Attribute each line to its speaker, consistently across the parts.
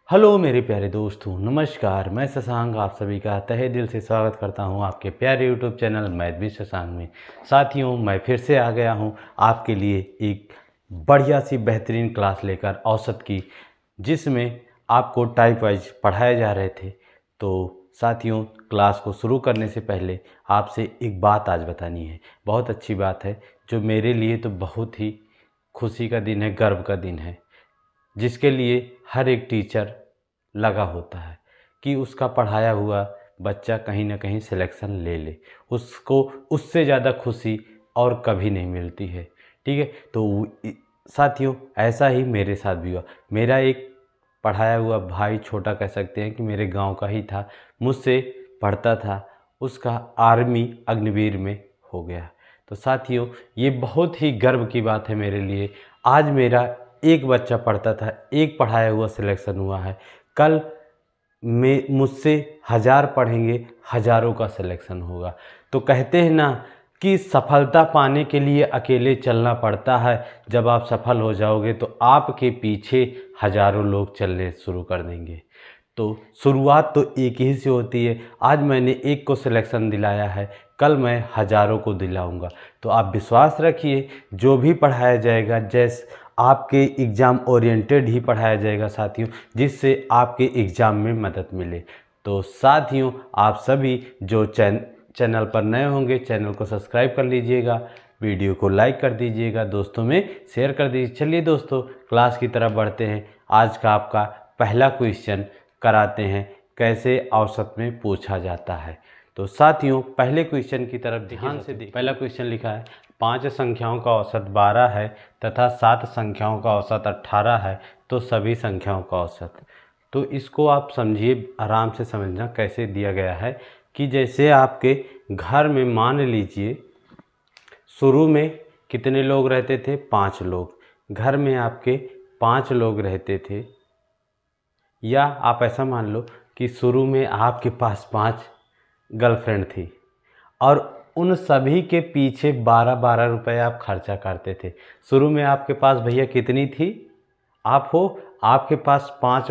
Speaker 1: Hello मेरे प्यारे दोस्तों, नमस्कार। मैं शशांक आप सभी का तहे दिल से स्वागत करता हूं आपके प्यारे YouTube channel math with Shashank में। साथियों, मैं फिर से आ गया हूं आपके लिए एक बढ़िया सी बेहतरीन क्लास लेकर औसत की, जिसमें आपको टाइप वाइज पढ़ाए जा रहे थे। तो साथियों, क्लास को शुरू करने से पहले आपसे एक बात आज बतानी है। बहुत अच्छी बात है, जो मेरे लिए तो बहुत ही खुशी का दिन है, गर्व का दिन है, जिसके लिए हर एक टीचर लगा होता है कि उसका पढ़ाया हुआ बच्चा कहीं ना कहीं सिलेक्शन ले ले। उसको उससे ज़्यादा खुशी और कभी नहीं मिलती है। ठीक है, तो साथियों, ऐसा ही मेरे साथ भी हुआ। मेरा एक पढ़ाया हुआ भाई, छोटा कह सकते हैं कि मेरे गांव का ही था, मुझसे पढ़ता था, उसका आर्मी अग्निवीर में हो गया। तो साथियों, ये बहुत ही गर्व की बात है मेरे लिए। आज मेरा एक बच्चा पढ़ता था, एक पढ़ाया हुआ सिलेक्शन हुआ है। कल में मुझसे 1000 पढ़ेंगे, हज़ारों का सिलेक्शन होगा। तो कहते हैं ना कि सफलता पाने के लिए अकेले चलना पड़ता है। जब आप सफल हो जाओगे तो आपके पीछे हज़ारों लोग चलने शुरू कर देंगे। तो शुरुआत तो एक ही से होती है। आज मैंने एक को सिलेक्शन दिलाया है, कल मैं हज़ारों को दिलाऊंगा। तो आप विश्वास रखिए, जो भी पढ़ाया जाएगा, जैसे आपके एग्ज़ाम ओरिएंटेड ही पढ़ाया जाएगा साथियों, जिससे आपके एग्ज़ाम में मदद मिले। तो साथियों, आप सभी जो चैनल पर नए होंगे, चैनल को सब्सक्राइब कर लीजिएगा, वीडियो को लाइक कर दीजिएगा, दोस्तों में शेयर कर दीजिए। चलिए दोस्तों, क्लास की तरफ बढ़ते हैं। आज का आपका पहला क्वेश्चन कराते हैं, कैसे औसत में पूछा जाता है। तो साथियों, पहले क्वेश्चन की तरफ ध्यान से देखिए। पहला क्वेश्चन लिखा है, 5 संख्याओं का औसत 12 है तथा 7 संख्याओं का औसत 18 है, तो सभी संख्याओं का औसत। तो इसको आप समझिए, आराम से समझना कैसे दिया गया है कि जैसे आपके घर में मान लीजिए शुरू में कितने लोग रहते थे, 5 लोग। घर में आपके 5 लोग रहते थे, या आप ऐसा मान लो कि शुरू में आपके पास 5 गर्लफ्रेंड थी और उन सभी के पीछे 12-12 रुपए आप खर्चा करते थे। शुरू में आपके पास भैया कितनी थी, आप हो, आपके पास 5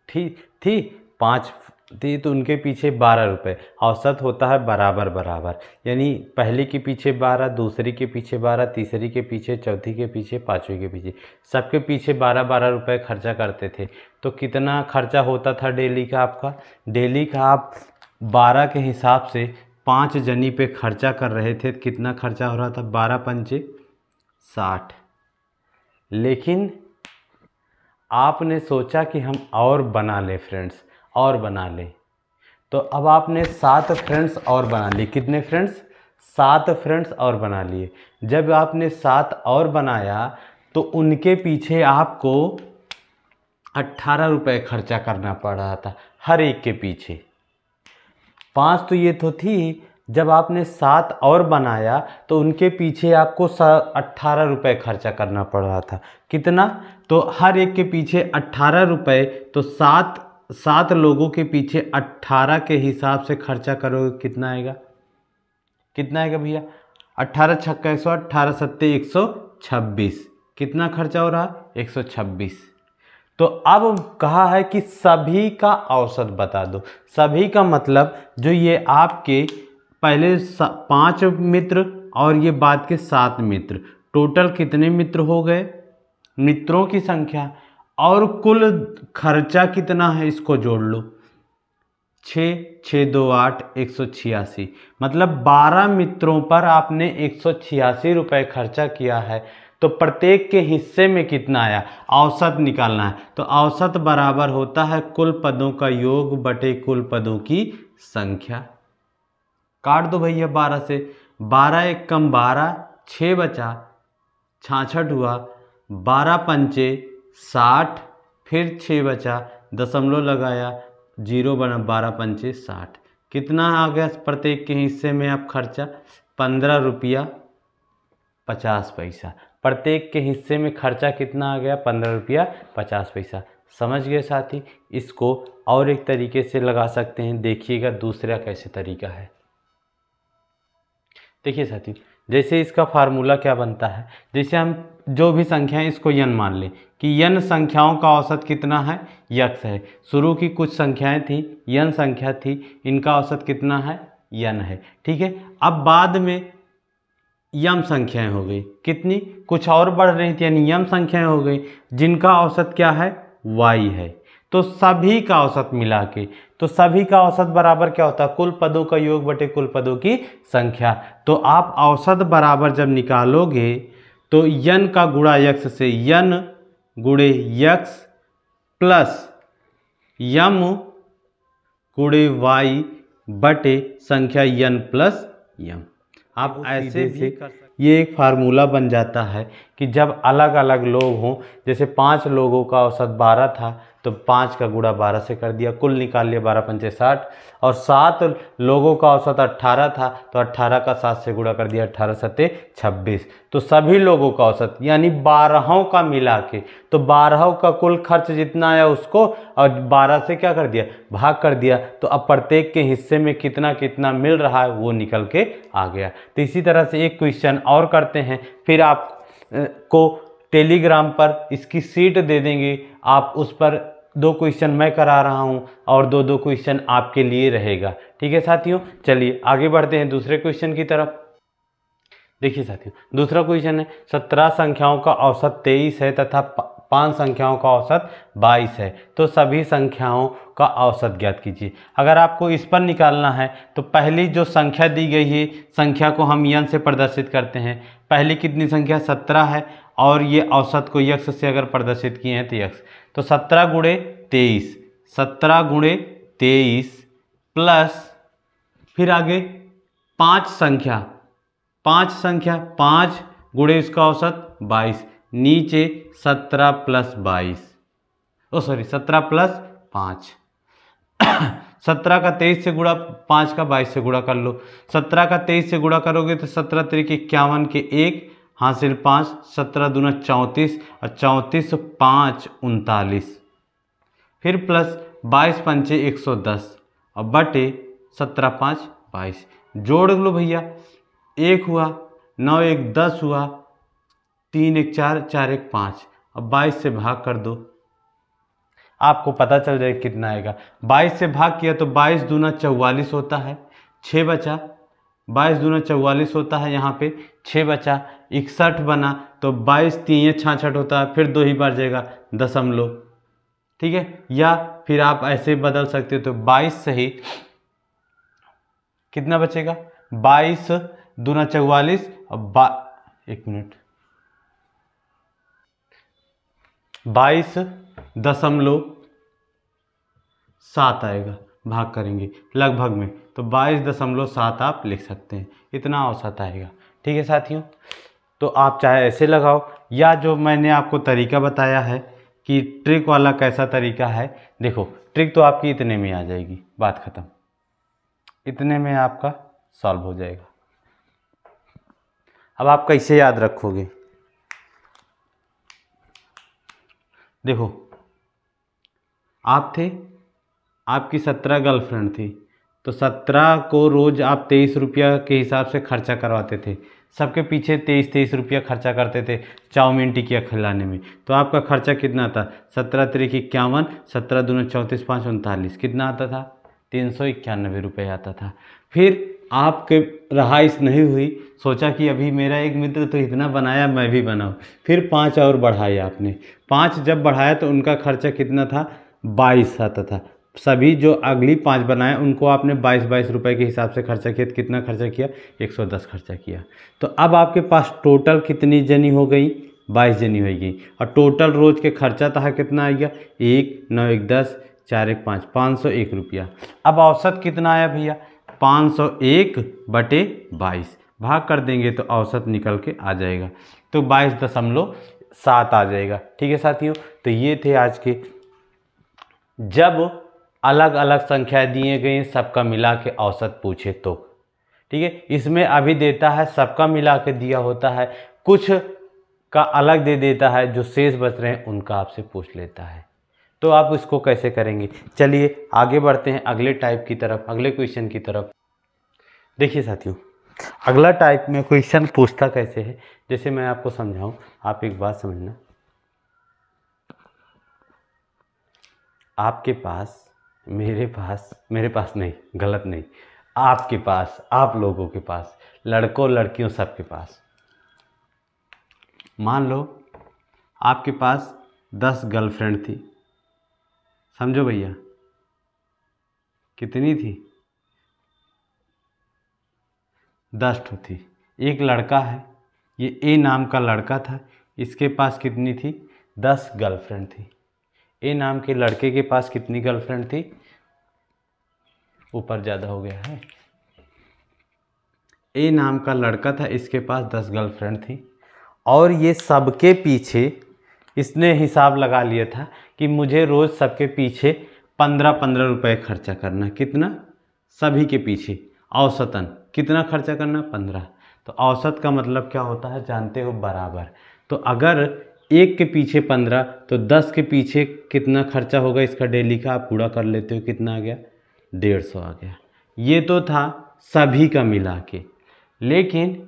Speaker 1: थी 5 थी, तो उनके पीछे 12 रुपये। औसत होता है बराबर बराबर, यानी पहले के पीछे 12, दूसरी के पीछे 12, तीसरी के पीछे, चौथी के पीछे, पाँचवीं के पीछे, सबके पीछे 12-12 रुपये खर्चा करते थे। तो कितना खर्चा होता था डेली का आपका? डेली का आप 12 के हिसाब से 5 जनी पे खर्चा कर रहे थे, कितना खर्चा हो रहा था? 12 पंचे 60। लेकिन आपने सोचा कि हम और बना ले फ्रेंड्स, और बना ले। तो अब आपने 7 फ्रेंड्स और बना लिए। कितने फ्रेंड्स? 7 फ्रेंड्स और बना लिए। जब आपने 7 और बनाया तो उनके पीछे आपको 18 रुपये खर्चा करना पड़ रहा था, हर एक के पीछे। 5 तो ये तो थी, जब आपने 7 और बनाया तो उनके पीछे आपको 18 रुपये खर्चा करना पड़ रहा था। कितना? तो हर एक के पीछे 18 रुपये, तो 7 लोगों के पीछे 18 के हिसाब से खर्चा करोगे, कितना आएगा? कितना आएगा भैया? 18 छक्का 108, 18 सत्ते 126। कितना खर्चा हो रहा? 126। तो अब कहा है कि सभी का औसत बता दो। सभी का मतलब जो ये आपके पहले 5 मित्र और ये बाद के 7 मित्र, टोटल कितने मित्र हो गए? मित्रों की संख्या और कुल खर्चा कितना है, इसको जोड़ लो। 6 6 2 8 186, मतलब 12 मित्रों पर आपने 186 रुपये खर्चा किया है। तो प्रत्येक के हिस्से में कितना आया, औसत निकालना है। तो औसत बराबर होता है कुल पदों का योग बटे कुल पदों की संख्या। काट दो भैया 12 से, 12 एक कम 12, 6 बचा, 66 हुआ, 12 पंचे 60, फिर 6 बचा, दशमलव लगाया, 0 बना, 12 पंचे 60। कितना आ गया प्रत्येक के हिस्से में आप खर्चा? 15 रुपया 50 पैसा। प्रत्येक के हिस्से में खर्चा कितना आ गया? 15 रुपया 50 पैसा। समझ गए साथी? इसको और एक तरीके से लगा सकते हैं, देखिएगा दूसरा कैसे तरीका है। देखिए साथी, जैसे इसका फार्मूला क्या बनता है, जैसे हम जो भी संख्या है इसको n मान लें कि n संख्याओं का औसत कितना है, x है। शुरू की कुछ संख्याएं थी, n संख्या थी, इनका औसत कितना है, n है। ठीक है, अब बाद में यम संख्याएं हो गई, कितनी, कुछ और बढ़ रही थी, यानी यम संख्याएं हो गई जिनका औसत क्या है, y है। तो सभी का औसत मिला के, तो सभी का औसत बराबर क्या होता है, कुल पदों का योग बटे कुल पदों की संख्या। तो आप औसत बराबर जब निकालोगे तो n का गुणा x से n गुणे x प्लस यम गुणे y बटे संख्या n प्लस यम। आप ऐसे भी ये एक फार्मूला बन जाता है कि जब अलग अलग लोग हों, जैसे 5 लोगों का औसत 12 था तो 5 का गुणा 12 से कर दिया, कुल निकाल लिया 12 पंचे 60, और 7 लोगों का औसत 18 था तो 18 का 7 से गुणा कर दिया, 18 सत्ते 26। तो सभी लोगों का औसत यानी 12 का मिला के, तो 12 का कुल खर्च जितना आया उसको और 12 से क्या कर दिया, भाग कर दिया। तो अब प्रत्येक के हिस्से में कितना कितना मिल रहा है वो निकल के आ गया। तो इसी तरह से एक क्वेश्चन और करते हैं, फिर आप को टेलीग्राम पर इसकी शीट दे देंगे, आप उस पर 2 क्वेश्चन मैं करा रहा हूं और 2 क्वेश्चन आपके लिए रहेगा। ठीक है साथियों, चलिए आगे बढ़ते हैं दूसरे क्वेश्चन की तरफ। देखिए साथियों, दूसरा क्वेश्चन है 17 संख्याओं का औसत 23 है तथा 5 संख्याओं का औसत 22 है, तो सभी संख्याओं का औसत ज्ञात कीजिए। अगर आपको इस पर निकालना है तो पहली जो संख्या दी गई है, संख्या को हम n से प्रदर्शित करते हैं। पहली कितनी संख्या 17 है और ये औसत को x से अगर प्रदर्शित किए हैं तो x, तो 17 गुणे 23, 17 गुणे 23 प्लस फिर आगे 5 संख्या 5 गुणे इसका औसत 22, नीचे 17 प्लस 22, 17 प्लस 5 17 का 23 से गुणा, 5 का 22 से गुणा कर लो। 17 का 23 से गुणा करोगे तो 17 तरीके 51 के 1 हासिल 5, 17 दूना 34 और 34 5 39, फिर प्लस 22 पंचे 110 और बटे 17 5 22, जोड़ लो भैया, 1 हुआ, 9 1 10 हुआ, 3 1 4, 4 1 5, अब 22 से भाग कर दो, आपको पता चल जाएगा कितना आएगा। 22 से भाग किया तो 22 दूना 44 होता है, 6 बचा, 22 दूना 44 होता है, यहाँ पे 6 बचा, 61 बना, तो 22 3 66 होता है, फिर 2 ही बार जाएगा दशमलव। ठीक है, या फिर आप ऐसे बदल सकते हो, तो 22 से ही कितना बचेगा, 22 दूना 44 और 22.7 आएगा, भाग करेंगे लगभग में तो 22.7 आप लिख सकते हैं, इतना औसत आएगा। ठीक है साथियों, तो आप चाहे ऐसे लगाओ या जो मैंने आपको तरीका बताया है कि ट्रिक वाला कैसा तरीका है, देखो ट्रिक तो आपकी इतने में आ जाएगी, बात खत्म, इतने में आपका सॉल्व हो जाएगा। अब आप कैसे याद रखोगे, देखो आप थे, आपकी 17 गर्लफ्रेंड थी, तो 17 को रोज़ आप 23 रुपया के हिसाब से खर्चा करवाते थे, सबके पीछे 23 रुपया खर्चा करते थे चाउमीन टिकिया खिलाने में, तो आपका खर्चा कितना था, 17 तरीके 51, 17 दूना 34 5 39, कितना आता था, 391 रुपये आता था। फिर आपके रहाइश नहीं हुई, सोचा कि अभी मेरा एक मित्र तो इतना बनाया मैं भी बनाऊँ, फिर 5 और बढ़ाए आपने, 5 जब बढ़ाया तो उनका खर्चा कितना था, 22 आता था। सभी जो अगली 5 बनाए उनको आपने 22 रुपए के हिसाब से खर्चा किया, तो कितना खर्चा किया, 110 खर्चा किया। तो अब आपके पास टोटल कितनी जनी हो गई, 22 जनी हो गई, और टोटल रोज के खर्चा था कितना आ गया, 1 9 1 10 4 1 5, 501 रुपया। अब औसत कितना आया भैया, 501 बटे 22, भाग कर देंगे तो औसत निकल के आ जाएगा, तो 22.7 आ जाएगा। ठीक है साथियों, तो ये थे आज के, जब अलग अलग संख्या दिए गए सबका मिला के औसत पूछे तो। ठीक है, इसमें अभी देता है सबका मिला के दिया होता है, कुछ का अलग दे देता है, जो शेष बच रहे हैं उनका आपसे पूछ लेता है। तो आप इसको कैसे करेंगे, चलिए आगे बढ़ते हैं अगले टाइप की तरफ, अगले क्वेश्चन की तरफ। देखिए साथियों, अगला टाइप में क्वेश्चन पूछता कैसे है, जैसे मैं आपको समझाऊं, आप एक बात समझना। आपके पास, मेरे पास नहीं, गलत नहीं, आपके पास, आप लोगों के पास, लड़कों लड़कियों सबके पास, मान लो आपके पास 10 गर्लफ्रेंड थी, समझो भैया, कितनी थी? 10 ठो थी। एक लड़का है, ये ए नाम का लड़का था, इसके पास कितनी थी? 10 गर्लफ्रेंड थी। ए नाम के लड़के के पास कितनी गर्लफ्रेंड थी? ऊपर ज़्यादा हो गया है। ए नाम का लड़का था, इसके पास 10 गर्लफ्रेंड थी, और ये सबके पीछे इसने हिसाब लगा लिया था कि मुझे रोज़ सबके पीछे 15-15 रुपये खर्चा करना। कितना? सभी के पीछे औसतन कितना खर्चा करना? 15। तो औसत का मतलब क्या होता है जानते हो? बराबर। तो अगर एक के पीछे 15 तो 10 के पीछे कितना खर्चा होगा इसका डेली का? आप पूरा कर लेते हो, कितना आ गया? 150 आ गया। ये तो था सभी का मिला के, लेकिन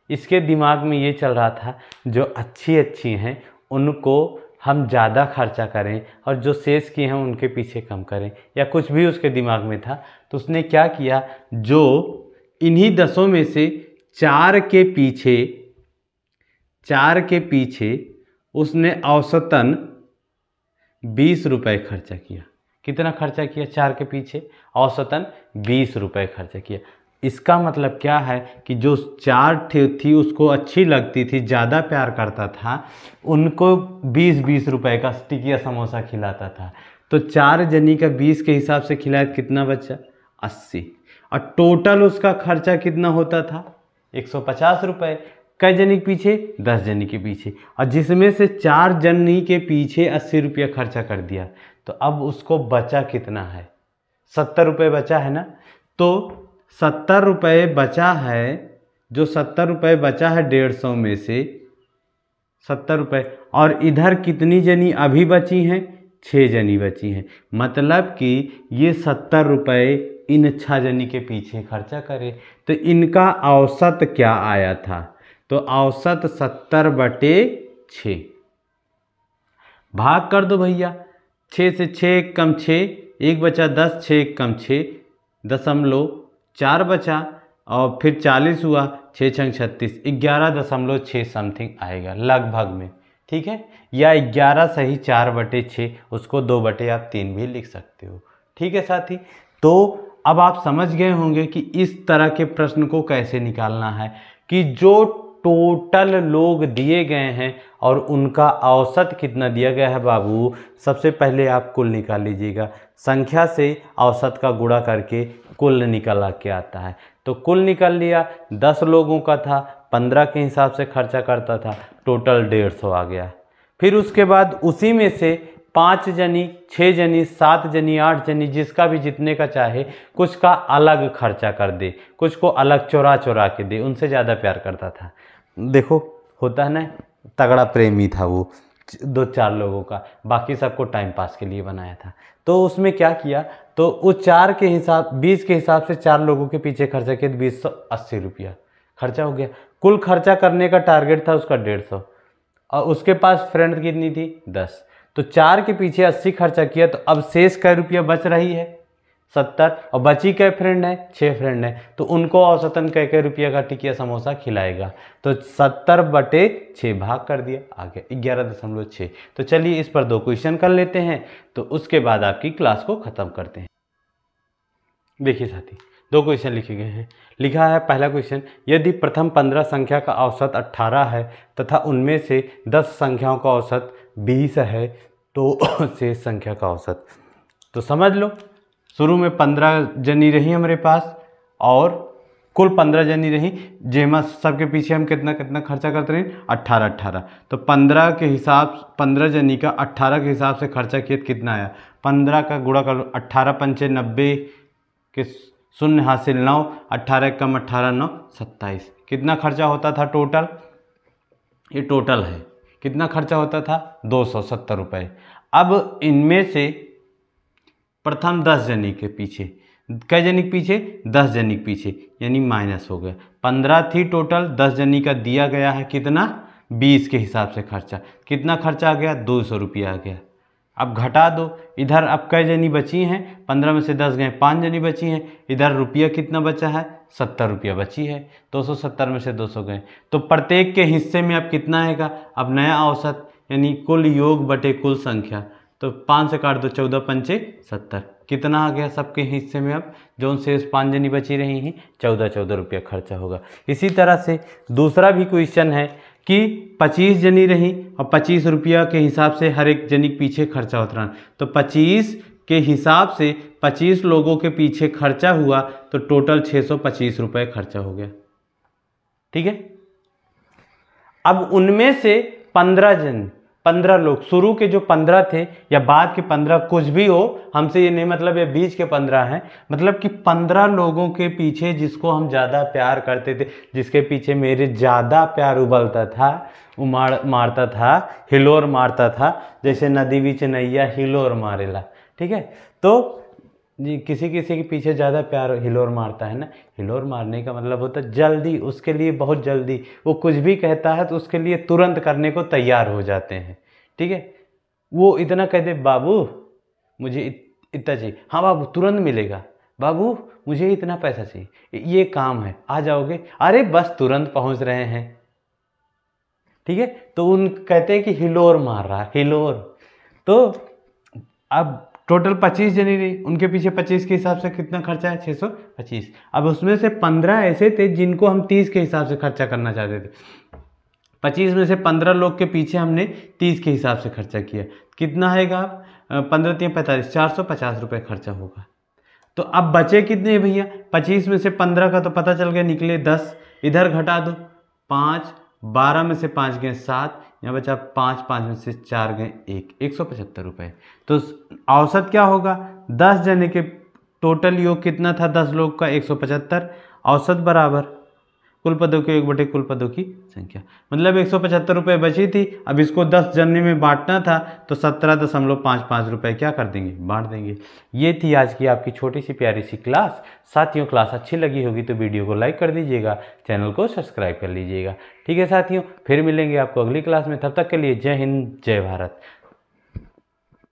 Speaker 1: इसके दिमाग में ये चल रहा था जो अच्छी हैं उनको हम ज़्यादा खर्चा करें और जो शेष की हैं उनके पीछे कम करें, या कुछ भी उसके दिमाग में था। तो उसने क्या किया, जो इन्हीं 10 में से 4 के पीछे उसने औसतन 20 रुपये खर्चा किया। कितना खर्चा किया? 4 के पीछे औसतन 20 रुपये खर्चा किया। इसका मतलब क्या है कि जो 4 थी उसको अच्छी लगती थी, ज़्यादा प्यार करता था, उनको 20-20 रुपये का टिकिया समोसा खिलाता था। तो 4 जनी का 20 के हिसाब से खिलाया, कितना बचा? 80। और टोटल उसका खर्चा कितना होता था? 150 रुपये। कई जनी के पीछे? 10 जनी के पीछे। और जिसमें से 4 जनी के पीछे 80 रुपया खर्चा कर दिया, तो अब उसको बचा कितना है? 70 रुपये बचा है ना। तो 70 रुपये बचा है, जो 70 रुपये बचा है 150 में से 70 रुपये, और इधर कितनी जनी अभी बची हैं? 6 जनी बची हैं। मतलब कि ये 70 रुपये इन 6 जनी के पीछे खर्चा करे। तो इनका औसत क्या आया था? तो औसत 70/6। भाग कर दो भैया, 6 से 6 कम 6, 1 बचा 10, 6 1 कम 6, 0.4 बचा, और फिर 40 हुआ, 6 छंग 36, 11.6 समथिंग आएगा लगभग में, ठीक है। या 11 सही 4/6, उसको 2/3 भी लिख सकते हो, ठीक है साथी। तो अब आप समझ गए होंगे कि इस तरह के प्रश्न को कैसे निकालना है, कि जो टोटल लोग दिए गए हैं और उनका औसत कितना दिया गया है। बाबू सबसे पहले आप कुल निकाल लीजिएगा, संख्या से औसत का गुणा करके कुल निकल के आता है। तो कुल निकल लिया, 10 लोगों का था, 15 के हिसाब से खर्चा करता था, टोटल 150 आ गया। फिर उसके बाद उसी में से 5 जनी, 6 जनी, 7 जनी, 8 जनी, जिसका भी जितने का चाहे, कुछ का अलग खर्चा कर दे, कुछ को अलग चोरा के दे, उनसे ज़्यादा प्यार करता था। देखो होता है ना, तगड़ा प्रेमी था वो, 2-4 लोगों का, बाकी सबको टाइम पास के लिए बनाया था। तो उसमें क्या किया, तो वो 4 के हिसाब 20 के हिसाब से 4 लोगों के पीछे खर्चा किया, 280 रुपया खर्चा हो गया। कुल खर्चा करने का टारगेट था उसका 150, और उसके पास फ्रेंड कितनी थी? 10। तो 4 के पीछे 80 खर्चा किया, तो अब शेष कै रुपया बच रही है? 70। और बची कै फ्रेंड है? 6 फ्रेंड है, तो उनको औसतन कै रुपया का टिकिया समोसा खिलाएगा। तो 70/6 भाग कर दिया, आ गया 11.6। तो चलिए इस पर 2 क्वेश्चन कर लेते हैं, तो उसके बाद आपकी क्लास को ख़त्म करते हैं। देखिए साथी, 2 क्वेश्चन लिखे गए हैं। लिखा है पहला क्वेश्चन, यदि प्रथम 15 संख्या का औसत 18 है तथा उनमें से 10 संख्याओं का औसत 20 है, तो शेष संख्या का औसत। तो समझ लो, शुरू में 15 जनी रही हमारे पास, और कुल 15 जनी रही, जेमा सबके पीछे हम कितना कितना खर्चा करते रहे? 18। तो 15 के हिसाब, 15 जनी का 18 के हिसाब से खर्चा किया, कितना आया? 15 का गुणा कर लो, 18 पंचे 90 के 0 हासिल 9, 18 कम 18 9 27। कितना खर्चा होता था टोटल? ये टोटल है, कितना खर्चा होता था? 270 रुपये। अब इनमें से प्रथम 10 जनी के पीछे कई जनी के पीछे, 10 जनी के पीछे, यानी माइनस हो गया। 15 थी टोटल, 10 जनी का दिया गया है कितना, 20 के हिसाब से खर्चा। कितना खर्चा आ गया, 200 रुपया आ गया। अब घटा दो इधर, अब कई जनी बची हैं, 15 में से 10 गए, 5 जनी बची हैं। इधर रुपया कितना बचा है, 70 रुपया बची है। 270 में से 200 गए, तो प्रत्येक के हिस्से में अब कितना आएगा, अब नया औसत यानी कुल योग बटे कुल संख्या। तो 5 से काट दो, 14 पंचे 70, कितना आ गया सबके हिस्से में। अब जो शेष 5 जनी बची रही हैं, 14 रुपया खर्चा होगा। इसी तरह से दूसरा भी क्वेश्चन है कि 25 जनी रही और 25 रुपया के हिसाब से हर एक जनी के पीछे खर्चा होता रहा। तो 25 के हिसाब से 25 लोगों के पीछे खर्चा हुआ, तो टोटल 625 रुपये खर्चा हो गया। ठीक है। अब उनमें से 15 लोग, शुरू के जो 15 थे या बाद के 15, कुछ भी हो, हमसे ये नहीं मतलब ये बीच के 15 हैं, मतलब कि 15 लोगों के पीछे जिसको हम ज़्यादा प्यार करते थे, जिसके पीछे मेरे ज़्यादा प्यार उबलता था, मारता था, हिलोर मारता था, जैसे नदी बीच नैया हिलोर मारेला। ठीक है। तो जी किसी किसी के पीछे ज़्यादा प्यार हिलोर मारता है ना। हिलोर मारने का मतलब होता है जल्दी, उसके लिए बहुत जल्दी, वो कुछ भी कहता है तो उसके लिए तुरंत करने को तैयार हो जाते हैं। ठीक है। वो इतना कह दे, बाबू मुझे इतना चाहिए, हाँ बाबू तुरंत मिलेगा, बाबू मुझे इतना पैसा चाहिए, ये काम है, आ जाओगे, अरे बस तुरंत पहुंच रहे हैं। ठीक है। तो उन कहते हैं कि हिलोर मार रहा है, हिलोर। तो अब टोटल 25 जनी रही, उनके पीछे 25 के हिसाब से कितना खर्चा है, 625। अब उसमें से 15 ऐसे थे जिनको हम 30 के हिसाब से खर्चा करना चाहते थे। 25 में से 15 लोग के पीछे हमने 30 के हिसाब से खर्चा किया। कितना आएगा, 15 3 45, 450 रुपये खर्चा होगा। तो अब बचे कितने भैया, 25 में से 15 का तो पता चल गया, निकले 10, इधर घटा दो 5, 12 में से 5 गए 7, यहाँ बचा 5, 5 में से 4 गए 1, 175 रुपये। तो औसत क्या होगा, 10 जने के टोटल योग कितना था, 10 लोग का 175, औसत बराबर कुल पदों के योग बटे कुल पदों की संख्या। मतलब 175 रुपये बची थी, अब इसको 10 जने में बांटना था, तो 17.55 रुपये क्या कर देंगे, बांट देंगे। ये थी आज की आपकी छोटी सी प्यारी सी क्लास। साथियों क्लास अच्छी लगी होगी तो वीडियो को लाइक कर दीजिएगा, चैनल को सब्सक्राइब कर लीजिएगा। ठीक है साथियों, फिर मिलेंगे आपको अगली क्लास में, तब तक के लिए जय हिंद जय भारत।